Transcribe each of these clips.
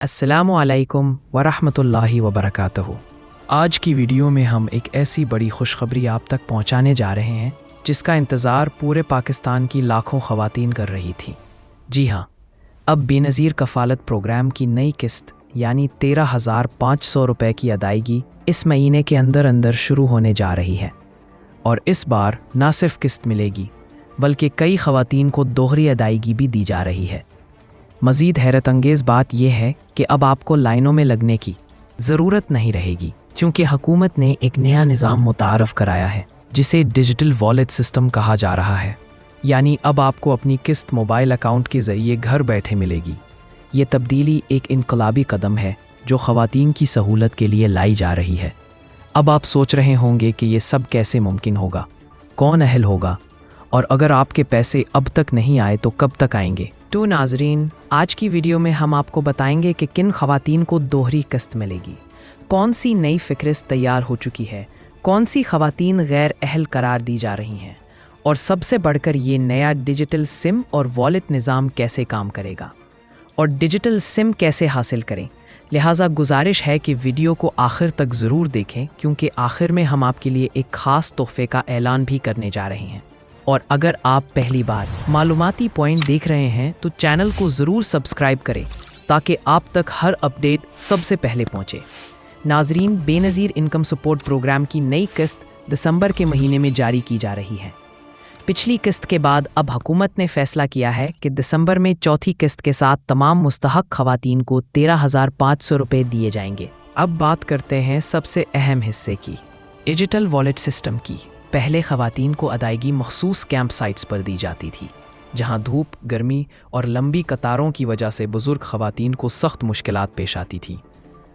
السلام علیکم ورحمۃ وبرکاتہ۔ آج کی ویڈیو میں ہم ایک ایسی بڑی خوشخبری آپ تک پہنچانے جا رہے ہیں جس کا انتظار پورے پاکستان کی لاکھوں خواتین کر رہی تھیں۔ جی ہاں، اب بے نظیر کفالت پروگرام کی نئی قسط یعنی 13,500 روپے کی ادائیگی اس مہینے کے اندر شروع ہونے جا رہی ہے، اور اس بار نہ صرف قسط ملے گی بلکہ کئی خواتین کو دوہری ادائیگی بھی دی جا رہی ہے۔ مزید حیرت انگیز بات یہ ہے کہ اب آپ کو لائنوں میں لگنے کی ضرورت نہیں رہے گی، کیونکہ حکومت نے ایک نیا نظام متعارف کرایا ہے جسے ڈیجیٹل والیٹ سسٹم کہا جا رہا ہے۔ یعنی اب آپ کو اپنی قسط موبائل اکاؤنٹ کے ذریعے گھر بیٹھے ملے گی۔ یہ تبدیلی ایک انقلابی قدم ہے جو خواتین کی سہولت کے لیے لائی جا رہی ہے۔ اب آپ سوچ رہے ہوں گے کہ یہ سب کیسے ممکن ہوگا، کون اہل ہوگا، اور اگر آپ کے پیسے اب تک نہیں آئے تو کب تک آئیں گے؟ تو ناظرین، آج کی ویڈیو میں ہم آپ کو بتائیں گے کہ کن خواتین کو دوہری قسط ملے گی، کون سی نئی فہرست تیار ہو چکی ہے، کون سی خواتین غیر اہل قرار دی جا رہی ہیں، اور سب سے بڑھ کر یہ نیا ڈیجیٹل سم اور والیٹ نظام کیسے کام کرے گا، اور ڈیجیٹل سم کیسے حاصل کریں۔ لہٰذا گزارش ہے کہ ویڈیو کو آخر تک ضرور دیکھیں، کیونکہ آخر میں ہم آپ کے لیے ایک خاص تحفے کا اعلان بھی کرنے جا رہے ہیں۔ اور اگر آپ پہلی بار معلوماتی پوائنٹ دیکھ رہے ہیں تو چینل کو ضرور سبسکرائب کریں تاکہ آپ تک ہر اپڈیٹ سب سے پہلے پہنچے۔ ناظرین، بے نظیر انکم سپورٹ پروگرام کی نئی قسط دسمبر کے مہینے میں جاری کی جا رہی ہے۔ پچھلی قسط کے بعد اب حکومت نے فیصلہ کیا ہے کہ دسمبر میں چوتھی قسط کے ساتھ تمام مستحق خواتین کو 13,500 روپے دیے جائیں گے۔ اب بات کرتے ہیں سب سے اہم حصے کی، ڈیجیٹل والیٹ سسٹم کی۔ پہلے خواتین کو ادائیگی مخصوص کیمپ سائٹس پر دی جاتی تھی، جہاں دھوپ، گرمی اور لمبی قطاروں کی وجہ سے بزرگ خواتین کو سخت مشکلات پیش آتی تھیں۔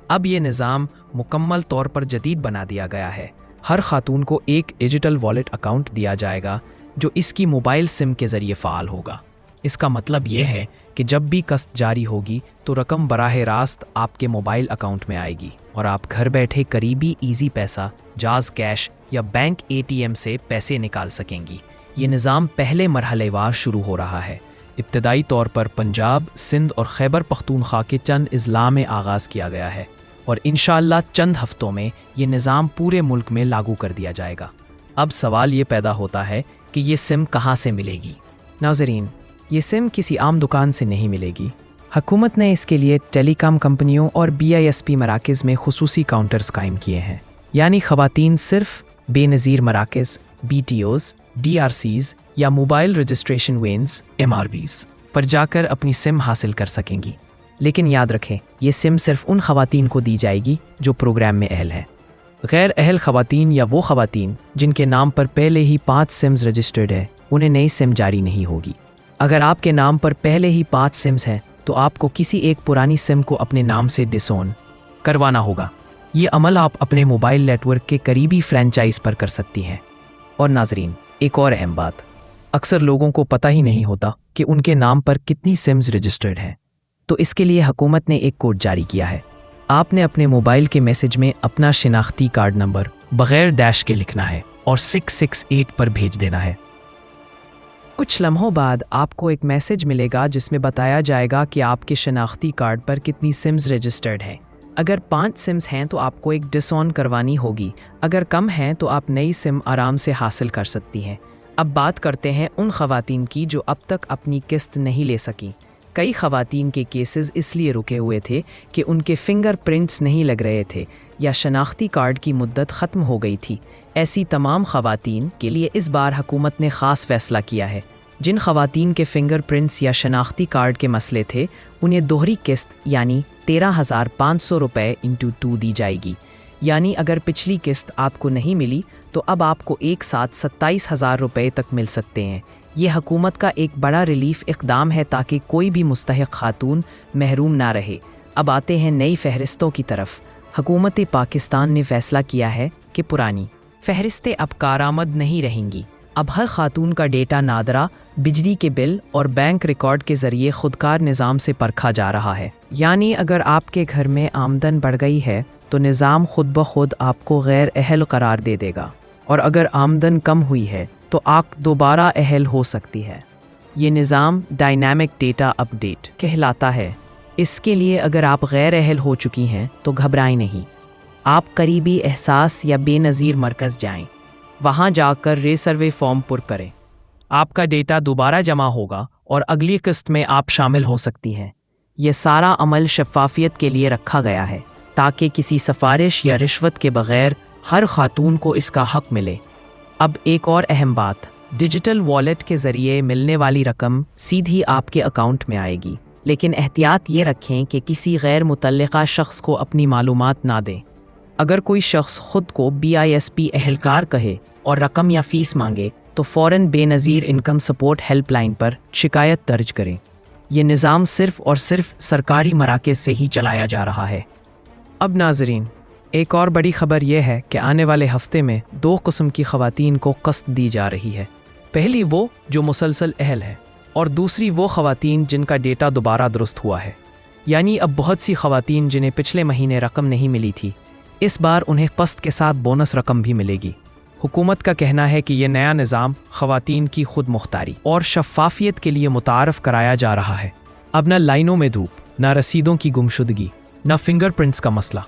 اب یہ نظام مکمل طور پر جدید بنا دیا گیا ہے۔ ہر خاتون کو ایک ڈیجیٹل والیٹ اکاؤنٹ دیا جائے گا جو اس کی موبائل سم کے ذریعے فعال ہوگا۔ اس کا مطلب یہ ہے کہ جب بھی قسط جاری ہوگی تو رقم براہ راست آپ کے موبائل اکاؤنٹ میں آئے گی، اور آپ گھر بیٹھے قریبی ایزی پیسہ، جاز کیش یا بینک ATM سے پیسے نکال سکیں گی۔ یہ نظام پہلے مرحلے وار شروع ہو رہا ہے۔ ابتدائی طور پر پنجاب، سندھ اور خیبر پختونخوا کے چند اضلاع میں آغاز کیا گیا ہے، اور انشاءاللہ چند ہفتوں میں یہ نظام پورے ملک میں لاگو کر دیا جائے گا۔ اب سوال یہ پیدا ہوتا ہے کہ یہ سم کہاں سے ملے گی؟ ناظرین، یہ سم کسی عام دکان سے نہیں ملے گی۔ حکومت نے اس کے لیے ٹیلی کام کمپنیوں اور BISP مراکز میں خصوصی کاؤنٹرز قائم کیے ہیں، یعنی خواتین صرف بے نظیر مراکز، BTOs، DRCs یا موبائل رجسٹریشن وینز MRVs پر جا کر اپنی سم حاصل کر سکیں گی۔ لیکن یاد رکھیں، یہ سم صرف ان خواتین کو دی جائے گی جو پروگرام میں اہل ہیں۔ غیر اہل خواتین یا وہ خواتین جن کے نام پر پہلے ہی 5 سمز رجسٹرڈ ہے، انہیں نئی سم جاری نہیں ہوگی۔ اگر آپ کے نام پر پہلے ہی 5 سمز ہیں تو آپ کو کسی ایک پرانی سم کو اپنے نام سے ڈسون کروانا ہوگا۔ یہ عمل آپ اپنے موبائل نیٹ ورک کے قریبی فرینچائز پر کر سکتی ہیں۔ اور ناظرین، ایک اور اہم بات، اکثر لوگوں کو پتہ ہی نہیں ہوتا کہ ان کے نام پر کتنی سمز رجسٹرڈ ہیں، تو اس کے لیے حکومت نے ایک کوڈ جاری کیا ہے۔ آپ نے اپنے موبائل کے میسج میں اپنا شناختی کارڈ نمبر بغیر ڈیش کے لکھنا ہے اور 668 پر بھیج دینا ہے۔ کچھ لمحوں بعد آپ کو ایک میسج ملے گا جس میں بتایا جائے گا کہ آپ کے شناختی کارڈ پر کتنی سمز رجسٹرڈ ہیں۔ اگر 5 سمز ہیں تو آپ کو ایک ڈس آن کروانی ہوگی، اگر کم ہیں تو آپ نئی سم آرام سے حاصل کر سکتی ہیں۔ اب بات کرتے ہیں ان خواتین کی جو اب تک اپنی قسط نہیں لے سکیں۔ کئی خواتین کے کیسز اس لیے رکے ہوئے تھے کہ ان کے فنگر پرنٹس نہیں لگ رہے تھے یا شناختی کارڈ کی مدت ختم ہو گئی تھی۔ ایسی تمام خواتین کے لیے اس بار حکومت نے خاص فیصلہ کیا ہے۔ جن خواتین کے فنگر پرنٹس یا شناختی کارڈ کے مسئلے تھے، انہیں دوہری قسط یعنی 13,500 روپے × 2 دی جائے گی۔ یعنی اگر پچھلی قسط آپ کو نہیں ملی تو اب آپ کو ایک ساتھ 27,000 روپے تک مل سکتے ہیں۔ یہ حکومت کا ایک بڑا ریلیف اقدام ہے تاکہ کوئی بھی مستحق خاتون محروم نہ رہے۔ اب آتے ہیں نئی فہرستوں کی طرف۔ حکومت پاکستان نے فیصلہ کیا ہے کہ پرانی فہرستیں اب کارآمد نہیں رہیں گی۔ اب ہر خاتون کا ڈیٹا نادرہ، بجلی کے بل اور بینک ریکارڈ کے ذریعے خودکار نظام سے پرکھا جا رہا ہے۔ یعنی اگر آپ کے گھر میں آمدن بڑھ گئی ہے تو نظام خود بخود آپ کو غیر اہل قرار دے دے گا، اور اگر آمدن کم ہوئی ہے تو آپ دوبارہ اہل ہو سکتی ہے۔ یہ نظام ڈائنامک ڈیٹا اپ ڈیٹ کہلاتا ہے۔ اس کے لیے اگر آپ غیر اہل ہو چکی ہیں تو گھبرائیں نہیں، آپ قریبی احساس یا بے نظیر مرکز جائیں، وہاں جا کر ری سروے فارم پر کریں۔ آپ کا ڈیٹا دوبارہ جمع ہوگا اور اگلی قسط میں آپ شامل ہو سکتی ہیں۔ یہ سارا عمل شفافیت کے لیے رکھا گیا ہے تاکہ کسی سفارش یا رشوت کے بغیر ہر خاتون کو اس کا حق ملے۔ اب ایک اور اہم بات، ڈیجیٹل والیٹ کے ذریعے ملنے والی رقم سیدھی آپ کے اکاؤنٹ میں آئے گی، لیکن احتیاط یہ رکھیں کہ کسی غیر متعلقہ شخص کو اپنی معلومات نہ دیں۔ اگر کوئی شخص خود کو BISP اہلکار کہے اور رقم یا فیس مانگے تو فوراً بے نظیر انکم سپورٹ ہیلپ لائن پر شکایت درج کریں۔ یہ نظام صرف اور صرف سرکاری مراکز سے ہی چلایا جا رہا ہے۔ اب ناظرین، ایک اور بڑی خبر یہ ہے کہ آنے والے ہفتے میں 2 قسم کی خواتین کو قسط دی جا رہی ہے۔ پہلی وہ جو مسلسل اہل ہے، اور دوسری وہ خواتین جن کا ڈیٹا دوبارہ درست ہوا ہے۔ یعنی اب بہت سی خواتین جنہیں پچھلے مہینے رقم نہیں ملی تھی، اس بار انہیں قسط کے ساتھ بونس رقم بھی ملے گی۔ حکومت کا کہنا ہے کہ یہ نیا نظام خواتین کی خود مختاری اور شفافیت کے لیے متعارف کرایا جا رہا ہے۔ اب نہ لائنوں میں دھوپ، نہ رسیدوں کی گمشدگی، نہ فنگر پرنٹس کا مسئلہ،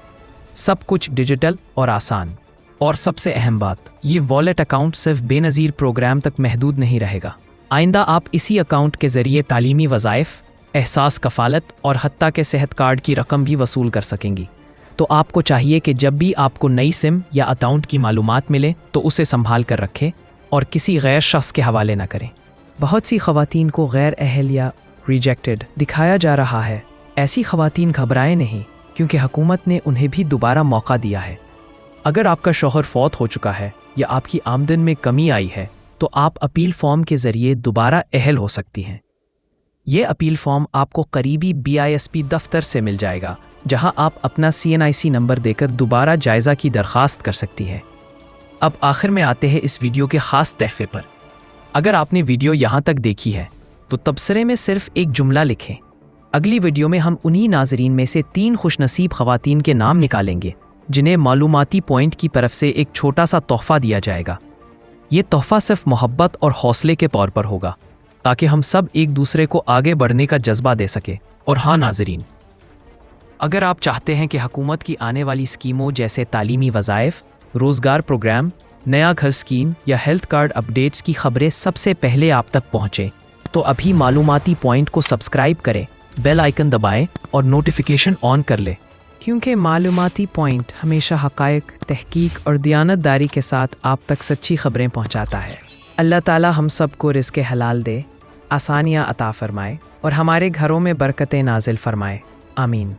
سب کچھ ڈیجیٹل اور آسان۔ اور سب سے اہم بات، یہ والیٹ اکاؤنٹ صرف بے نظیر پروگرام تک محدود نہیں رہے گا۔ آئندہ آپ اسی اکاؤنٹ کے ذریعے تعلیمی وظائف، احساس کفالت اور حتیٰ کہ صحت کارڈ کی رقم بھی وصول کر سکیں گی۔ تو آپ کو چاہیے کہ جب بھی آپ کو نئی سم یا اکاؤنٹ کی معلومات ملے تو اسے سنبھال کر رکھیں اور کسی غیر شخص کے حوالے نہ کریں۔ بہت سی خواتین کو غیر اہل یا ریجیکٹڈ دکھایا جا رہا ہے۔ ایسی خواتین گھبرائیں نہیں، کیونکہ حکومت نے انہیں بھی دوبارہ موقع دیا ہے۔ اگر آپ کا شوہر فوت ہو چکا ہے یا آپ کی آمدن میں کمی آئی ہے تو آپ اپیل فارم کے ذریعے دوبارہ اہل ہو سکتی ہیں۔ یہ اپیل فارم آپ کو قریبی BISP دفتر سے مل جائے گا، جہاں آپ اپنا CNIC نمبر دے کر دوبارہ جائزہ کی درخواست کر سکتی ہیں۔ اب آخر میں آتے ہیں اس ویڈیو کے خاص تحفے پر۔ اگر آپ نے ویڈیو یہاں تک دیکھی ہے تو تبصرے میں صرف ایک جملہ لکھیں۔ اگلی ویڈیو میں ہم انہی ناظرین میں سے 3 خوش نصیب خواتین کے نام نکالیں گے جنہیں معلوماتی پوائنٹ کی طرف سے ایک چھوٹا سا تحفہ دیا جائے گا۔ یہ تحفہ صرف محبت اور حوصلے کے طور پر ہوگا تاکہ ہم سب ایک دوسرے کو آگے بڑھنے کا جذبہ دے سکیں۔ اور ہاں ناظرین، اگر آپ چاہتے ہیں کہ حکومت کی آنے والی اسکیموں جیسے تعلیمی وظائف، روزگار پروگرام، نیا گھر اسکیم یا ہیلتھ کارڈ اپڈیٹس کی خبریں سب سے پہلے آپ تک پہنچیں تو ابھی معلوماتی پوائنٹ کو سبسکرائب کریں، بیل آئیکن دبائیں اور نوٹیفیکیشن آن کر لیں، کیونکہ معلوماتی پوائنٹ ہمیشہ حقائق، تحقیق اور دیانت داری کے ساتھ آپ تک سچی خبریں پہنچاتا ہے۔ اللہ تعالی ہم سب کو رزق حلال دے، آسانیاں عطا فرمائے اور ہمارے گھروں میں برکتیں نازل فرمائے، آمین۔